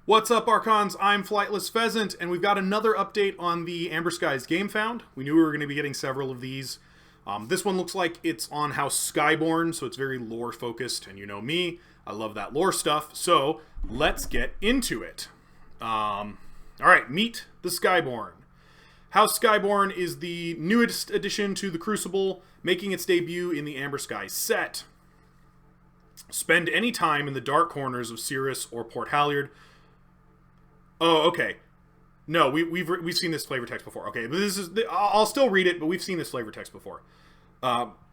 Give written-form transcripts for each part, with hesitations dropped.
What's up, Archons? I'm Flightless Pheasant, and we've got another update on the Amber Skies Game Found. We knew we were going to be getting several of these. This one looks like it's on House Skyborn, so it's very lore-focused, and you know me, I love that lore stuff, so let's get into it. Alright, meet the Skyborn. House Skyborn is the newest addition to the Crucible, making its debut in the Amber Skies set. Spend any time in the dark corners of Cirrus or Port Halyard. Oh, okay. No, we've seen this flavor text before. Okay, but I'll still read it, but we've seen this flavor text before.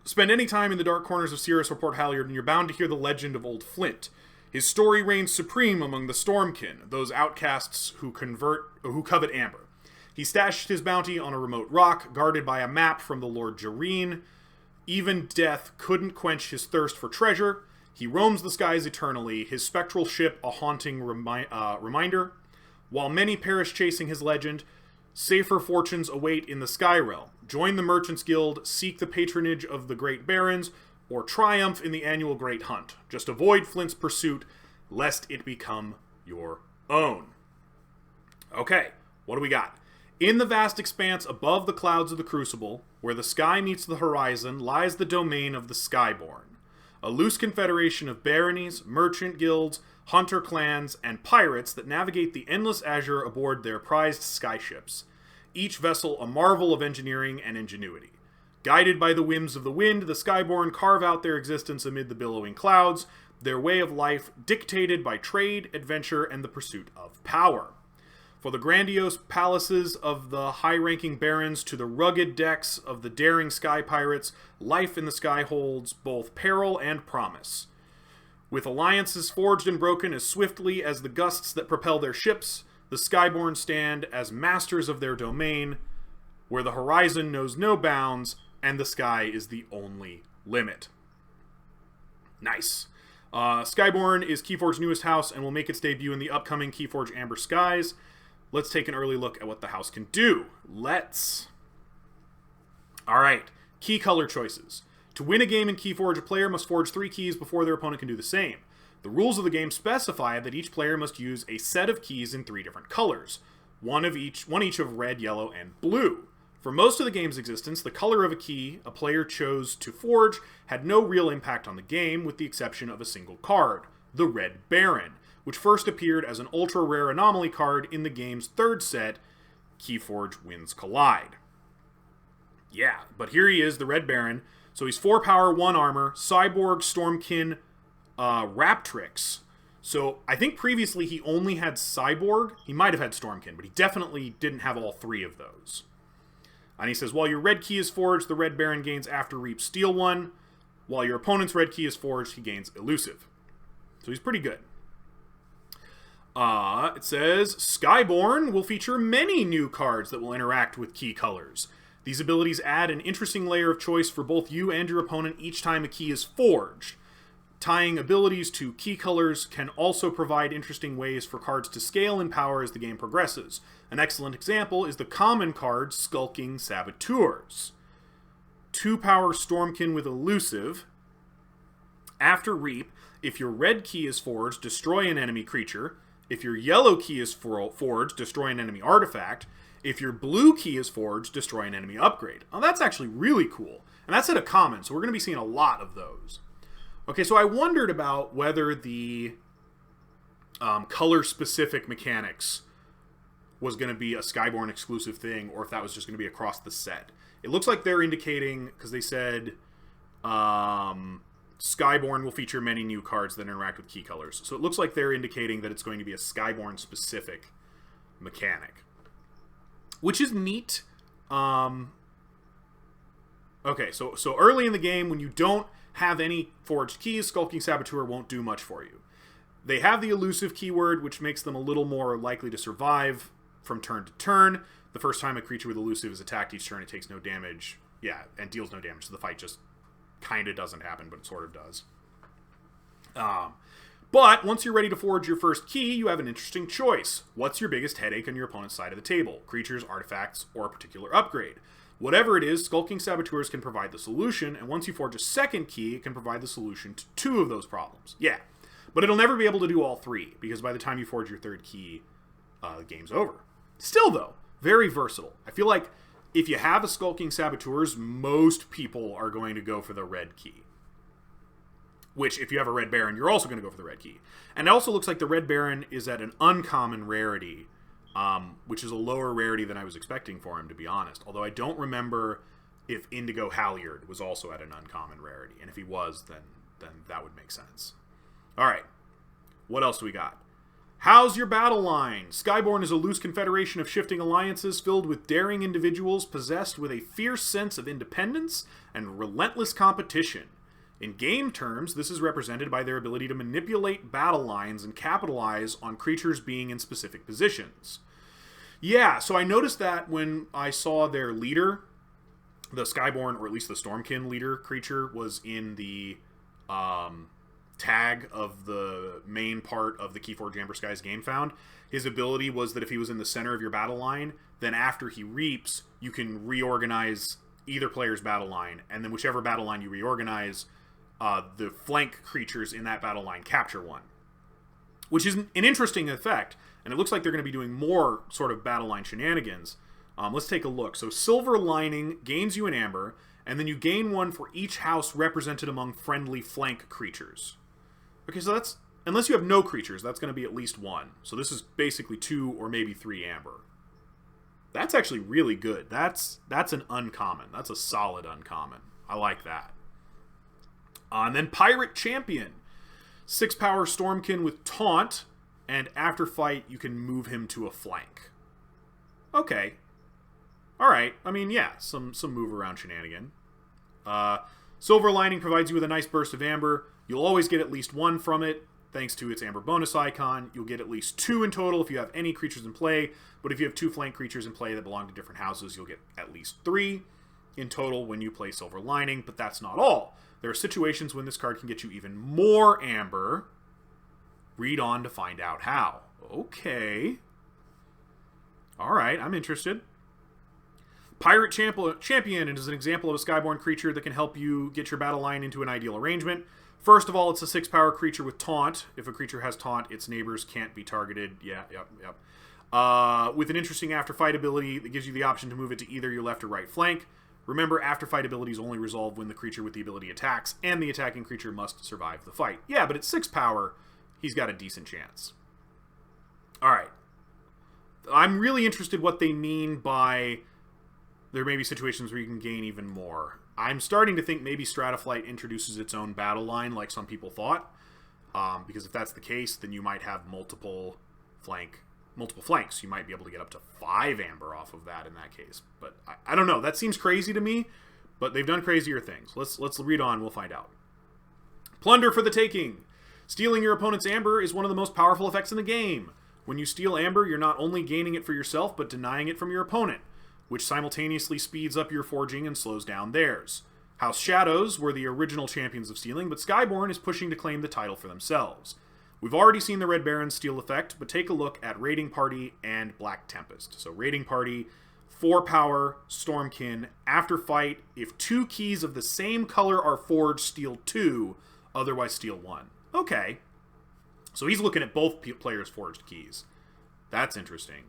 Spend any time in the dark corners of Cirrus or Port Halyard, and you're bound to hear the legend of Old Flint. His story reigns supreme among the Stormkin, those outcasts who covet amber. He stashed his bounty on a remote rock, guarded by a map from the Lord Jareen. Even death couldn't quench his thirst for treasure. He roams the skies eternally, his spectral ship a haunting reminder. While many perish chasing his legend, safer fortunes await in the Sky Realm. Join the Merchants Guild, seek the patronage of the Great Barons, or triumph in the annual Great Hunt. Just avoid Flint's pursuit, lest it become your own. Okay, what do we got? In the vast expanse above the clouds of the Crucible, where the sky meets the horizon, lies the domain of the Skyborn. A loose confederation of baronies, merchant guilds, hunter clans, and pirates that navigate the endless azure aboard their prized skyships. Each vessel a marvel of engineering and ingenuity. Guided by the whims of the wind, the Skyborn carve out their existence amid the billowing clouds, their way of life dictated by trade, adventure, and the pursuit of power. For the grandiose palaces of the high-ranking barons to the rugged decks of the daring sky pirates, life in the sky holds both peril and promise. With alliances forged and broken as swiftly as the gusts that propel their ships, the Skyborn stand as masters of their domain, where the horizon knows no bounds, and the sky is the only limit. Nice. Skyborn is Keyforge's newest house, and will make its debut in the upcoming Keyforge Amber Skies. Let's take an early look at what the house can do. Let's. Alright, key color choices. To win a game in Keyforge, a player must forge 3 keys before their opponent can do the same. The rules of the game specify that each player must use a set of keys in 3 different colors, one each of red, yellow, and blue. For most of the game's existence, the color of a key a player chose to forge had no real impact on the game, with the exception of a single card, the Red Baron, which first appeared as an ultra-rare anomaly card in the game's 3rd set, Keyforge Winds Collide. Yeah, but here he is, the Red Baron. So he's 4 power, 1 armor, Cyborg, Stormkin, Raptrix. So I think previously he only had Cyborg. He might have had Stormkin, but he definitely didn't have all 3 of those. And he says, while your red key is forged, the Red Baron gains After Reap Steal 1. While your opponent's red key is forged, he gains Elusive. So he's pretty good. It says, Skyborn will feature many new cards that will interact with key colors. These abilities add an interesting layer of choice for both you and your opponent each time a key is forged. Tying abilities to key colors can also provide interesting ways for cards to scale in power as the game progresses. An excellent example is the common card Skulking Saboteurs. 2 power Stormkin with Elusive. After Reap, if your red key is forged, destroy an enemy creature. If your yellow key is forged, destroy an enemy artifact. If your blue key is forged, destroy an enemy upgrade. Oh, that's actually really cool. And that's at a common, so we're going to be seeing a lot of those. Okay, so I wondered about whether the color-specific mechanics was going to be a Skyborn exclusive thing, or if that was just going to be across the set. It looks like they're indicating, because they said Skyborn will feature many new cards that interact with key colors. So it looks like they're indicating that it's going to be a Skyborn-specific mechanic, which is neat. Okay, so early in the game, when you don't have any forged keys, Skulking Saboteur won't do much for you. They have the elusive keyword, which makes them a little more likely to survive from turn to turn. The first time a creature with elusive is attacked each turn, it takes no damage. Yeah, and deals no damage, so the fight just kind of doesn't happen, but it sort of does. But once you're ready to forge your first key, you have an interesting choice. What's your biggest headache on your opponent's side of the table? Creatures, artifacts, or a particular upgrade? Whatever it is, Skulking Saboteurs can provide the solution, and once you forge a second key, it can provide the solution to 2 of those problems. Yeah, But it'll never be able to do all three, because by the time you forge your third key, the game's over. Still, though, very versatile. I feel like if you have a Skulking Saboteurs, most people are going to go for the red key. Which, if you have a Red Baron, you're also going to go for the red key. And it also looks like the Red Baron is at an uncommon rarity, which is a lower rarity than I was expecting for him, to be honest. Although I don't remember if Indigo Halyard was also at an uncommon rarity. And if he was, then that would make sense. All right. What else do we got? How's your battle line? Skyborn is a loose confederation of shifting alliances filled with daring individuals possessed with a fierce sense of independence and relentless competition. In game terms, this is represented by their ability to manipulate battle lines and capitalize on creatures being in specific positions. Yeah, so I noticed that when I saw their leader, the Skyborn, or at least the Stormkin leader creature, was in the tag of the main part of the Keyforge Amber Skies game found. His ability was that if he was in the center of your battle line, then after he reaps, you can reorganize either player's battle line, and then whichever battle line you reorganize, the flank creatures in that battle line capture one. Which is an interesting effect, and it looks like they're going to be doing more sort of battle line shenanigans. Let's take a look. So Silver Lining gains you an amber, and then you gain one for each house represented among friendly flank creatures. Okay, so that's, unless you have no creatures, that's going to be at least one. So this is basically 2 or maybe 3 amber. That's actually really good. That's an uncommon. That's a solid uncommon. I like that. And then Pirate Champion. 6 power Stormkin with Taunt, and after fight, you can move him to a flank. Okay. Alright, I mean, yeah, some move around shenanigan. Silver Lining provides you with a nice burst of amber. You'll always get at least 1 from it, thanks to its amber bonus icon. You'll get at least 2 in total if you have any creatures in play, but if you have 2 flank creatures in play that belong to different houses, you'll get at least 3 in total when you play Silver Lining, but that's not all. There are situations when this card can get you even more amber. Read on to find out how. Okay. Alright, I'm interested. Pirate Champion is an example of a Skyborn creature that can help you get your battle line into an ideal arrangement. First of all, it's a 6 power creature with Taunt. If a creature has Taunt, its neighbors can't be targeted. Yep. With an interesting after fight ability that gives you the option to move it to either your left or right flank. Remember, after fight abilities only resolve when the creature with the ability attacks, and the attacking creature must survive the fight. Yeah, but at 6 power, he's got a decent chance. Alright. I'm really interested what they mean by there may be situations where you can gain even more. I'm starting to think maybe Strataflight introduces its own battle line like some people thought. Because if that's the case, then you might have multiple flanks. You might be able to get up to 5 amber off of that in that case. But I don't know. That seems crazy to me, but they've done crazier things. Let's read on. We'll find out. Plunder for the taking. Stealing your opponent's amber is one of the most powerful effects in the game. When you steal amber, you're not only gaining it for yourself, but denying it from your opponent, which simultaneously speeds up your forging and slows down theirs. House Shadows were the original champions of stealing, but Skyborn is pushing to claim the title for themselves. We've already seen the Red Baron steal effect, but take a look at Raiding Party and Black Tempest. So Raiding Party, 4 power, Stormkin, after fight, if 2 keys of the same color are forged, steal 2, otherwise steal 1. Okay. So he's looking at both players' forged keys. That's interesting.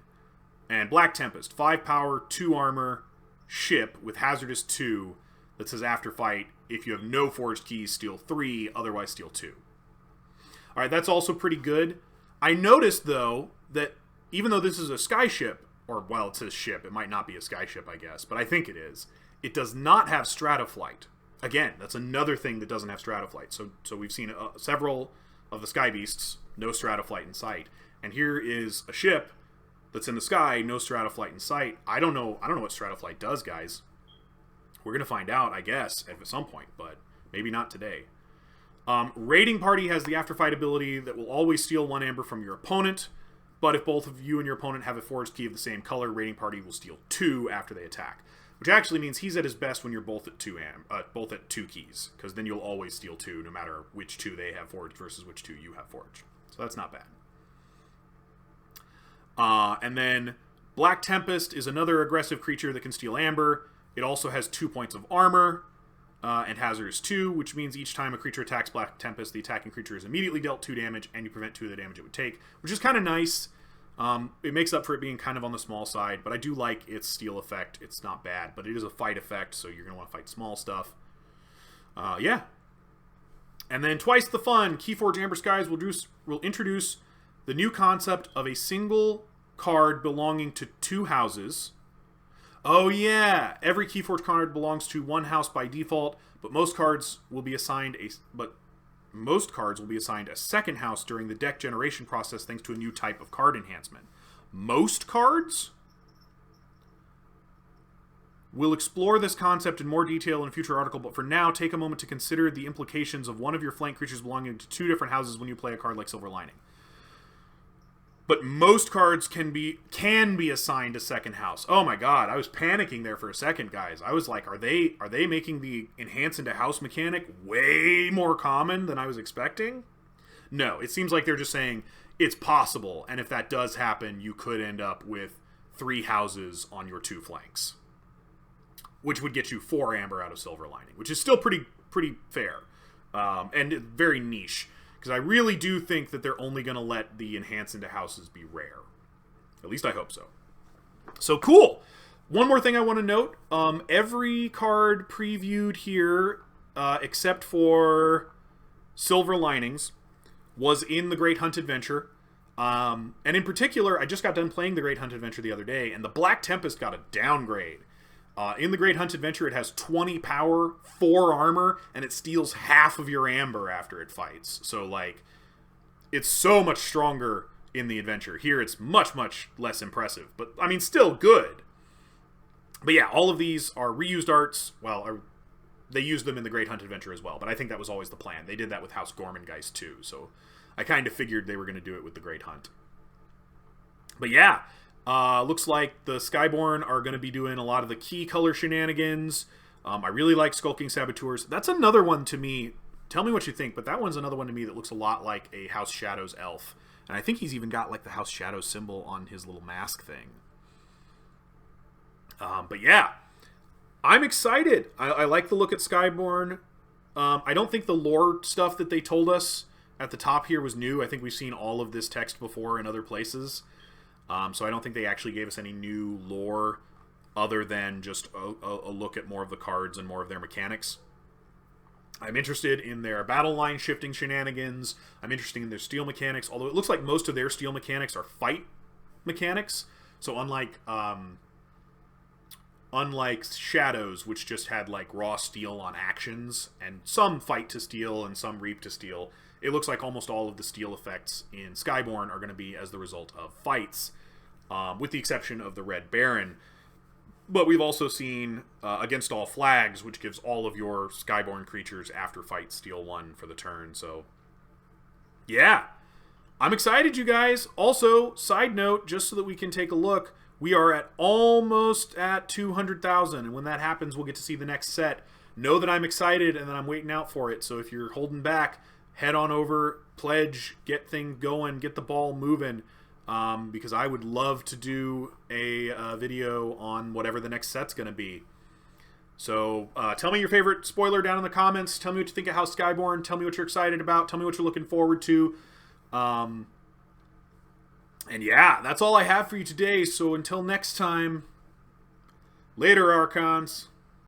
And Black Tempest, 5 power, 2 armor, ship with Hazardous 2 that says after fight, if you have no forged keys, steal 3, otherwise steal 2. Alright, that's also pretty good. I noticed, though, that even though this is a sky ship, or, well, it says ship, it might not be a sky ship, I guess, but I think it is, it does not have Strataflight. Again, that's another thing that doesn't have Strataflight. So we've seen several of the Sky Beasts, no Strataflight in sight. And here is a ship that's in the sky, no Strataflight in sight. I don't know what Strataflight does, guys. We're going to find out, I guess, at some point, but maybe not today. Raiding Party has the afterfight ability that will always steal 1 amber from your opponent, but if both of you and your opponent have a forged key of the same color, Raiding Party will steal 2 after they attack. Which actually means he's at his best when you're both at 2 keys, because then you'll always steal 2, no matter which 2 they have forged versus which 2 you have forged. So that's not bad. And then Black Tempest is another aggressive creature that can steal amber. It also has 2 points of armor. and hazard is 2, which means each time a creature attacks Black Tempest, the attacking creature is immediately dealt 2 damage, and you prevent 2 of the damage it would take, which is kind of nice. It makes up for it being kind of on the small side, but I do like its steal effect. It's not bad, but it is a fight effect, so you're going to want to fight small stuff. Yeah. And then twice the fun, Keyforge Amber Skies will introduce the new concept of a single card belonging to 2 houses. Oh yeah, every Keyforge card belongs to 1 house by default, but most cards will be assigned a second house during the deck generation process thanks to a new type of card enhancement. Most cards? We'll explore this concept in more detail in a future article, but for now, take a moment to consider the implications of one of your flank creatures belonging to 2 different houses when you play a card like Silver Lining. But most cards can be assigned a second house. Oh my god, I was panicking there for a second, guys. I was like, are they making the enhance into house mechanic way more common than I was expecting? No, it seems like they're just saying it's possible, and if that does happen, you could end up with 3 houses on your 2 flanks, which would get you 4 amber out of Silver Lining, which is still pretty fair, and very niche. Because I really do think that they're only going to let the enhance into houses be rare. At least I hope so. So cool. One more thing I want to note. Every card previewed here, except for Silver Linings, was in the Great Hunt Adventure. And in particular, I just got done playing the Great Hunt Adventure the other day, and the Black Tempest got a downgrade. In the Great Hunt Adventure, it has 20 power, 4 armor, and it steals half of your amber after it fights. So, like, it's so much stronger in the adventure. Here, it's much, much less impressive. But, I mean, still good. But yeah, all of these are reused arts. Well, they used them in the Great Hunt Adventure as well. But I think that was always the plan. They did that with House Gormengeist, too. So, I kind of figured they were going to do it with the Great Hunt. But yeah. Looks like the Skyborn are going to be doing a lot of the key color shenanigans. I really like Skulking Saboteurs. That's another one to me. Tell me what you think, but that one's another one to me that looks a lot like a House Shadows elf. And I think he's even got like the House Shadows symbol on his little mask thing. But yeah, I'm excited. I like the look at Skyborn. I don't think the lore stuff that they told us at the top here was new. I think we've seen all of this text before in other places. So I don't think they actually gave us any new lore other than just a look at more of the cards and more of their mechanics. I'm interested in their battle line shifting shenanigans. I'm interested in their steel mechanics, although it looks like most of their steel mechanics are fight mechanics. So unlike Shadows, which just had like raw steel on actions and some fight to steel and some reap to steel, it looks like almost all of the steel effects in Skyborn are going to be as the result of fights, with the exception of the Red Baron. But we've also seen Against All Flags, which gives all of your Skyborn creatures after fight steal 1 for the turn. So, yeah. I'm excited, you guys. Also, side note, just so that we can take a look, we are almost at 200,000. And when that happens, we'll get to see the next set. Know that I'm excited and that I'm waiting out for it. So if you're holding back, head on over, pledge, get things going, get the ball moving. Because I would love to do a video on whatever the next set's going to be. So tell me your favorite spoiler down in the comments. Tell me what you think of House Skyborn. Tell me what you're excited about. Tell me what you're looking forward to. And yeah, that's all I have for you today. So until next time, later, Archons.